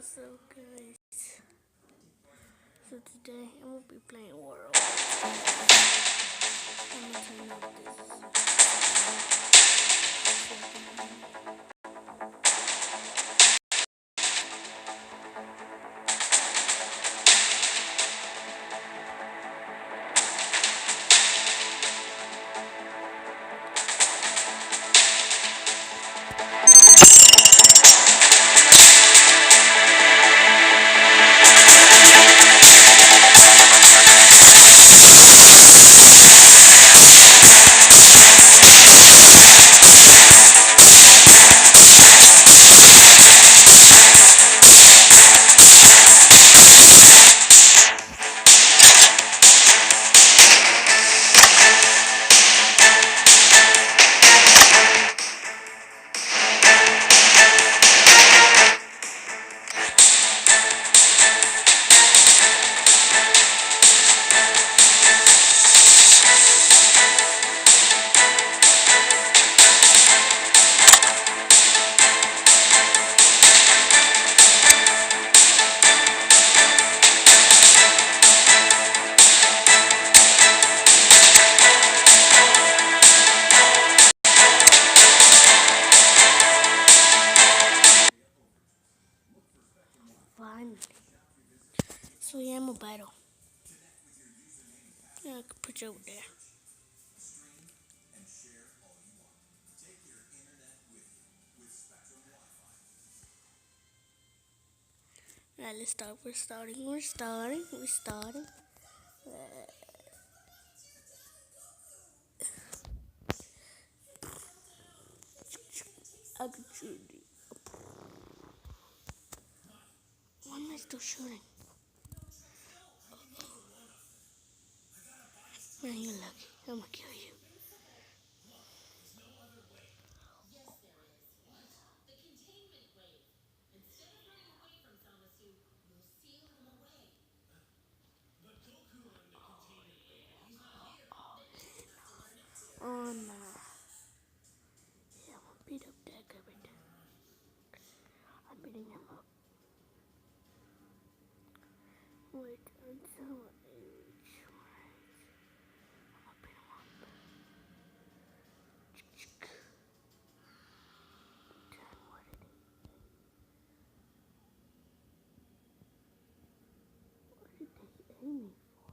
What's up, guys? So today I'm gonna be playing World. I'm gonna turn off this. Finally. So yeah, I'm a battle. Yeah, I can put you over there. Alright, let's start. We're starting. I can shoot you. Why am I still shooting? Man, you're lucky. I'm gonna kill you. Oh no. Yeah, I'm gonna beat up that guy right there. I'm beating him up. Wait until age. I'm gonna beat him up. Damn, what did he? What did they aim me for?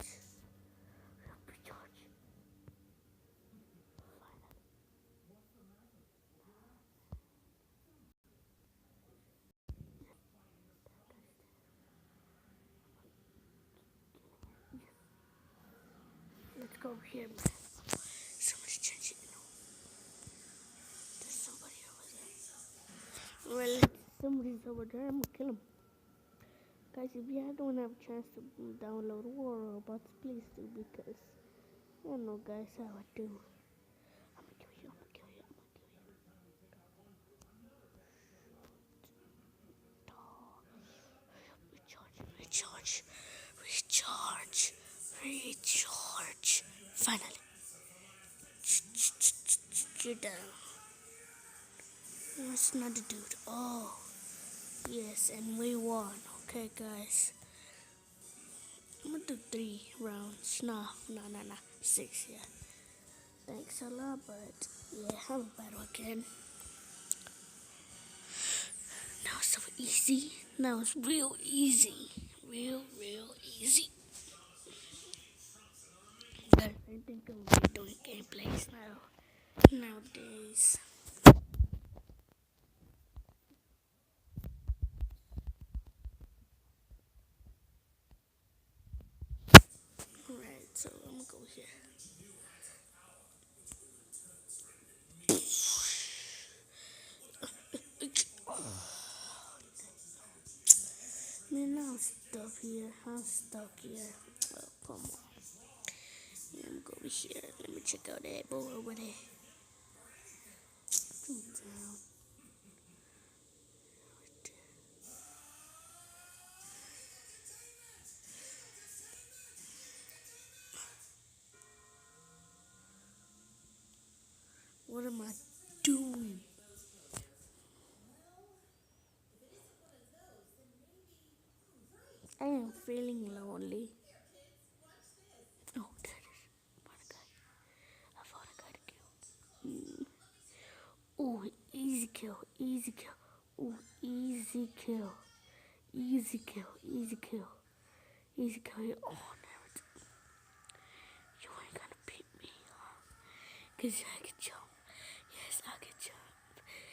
Shoot. Recharge. Finally. Let's go over here, man. Somebody's changing. There's somebody over there. Well, somebody's over there. I'm gonna kill him. Guys, if you don't have a chance to download War Robots, please do, because you know, guys, how I do. I'm gonna kill you. I'm gonna kill you. I'm gonna kill you. Recharge. Finally. You're down. That's another dude. Oh, yes, and we won. Okay, guys. I'm gonna do 3 rounds. No. 6, yeah. Thanks a lot, but yeah, have a battle again. Now it's so easy. Now it's real easy. Real easy. But I think I'm gonna be doing gameplays nowadays. Alright, so I'm gonna go here. Man, I'm stuck here. Oh, come on. Yeah, I'm gonna go over here. Let me check out that boy over there. Down. What am I doing? I am feeling lonely. Oh, there it is. Found a guy. I found a guy to kill. Oh, easy kill, easy kill. Oh, easy kill. Easy kill, easy kill. Easy kill. Oh, damn it. You ain't gonna beat me, huh? 'Cause I can jump.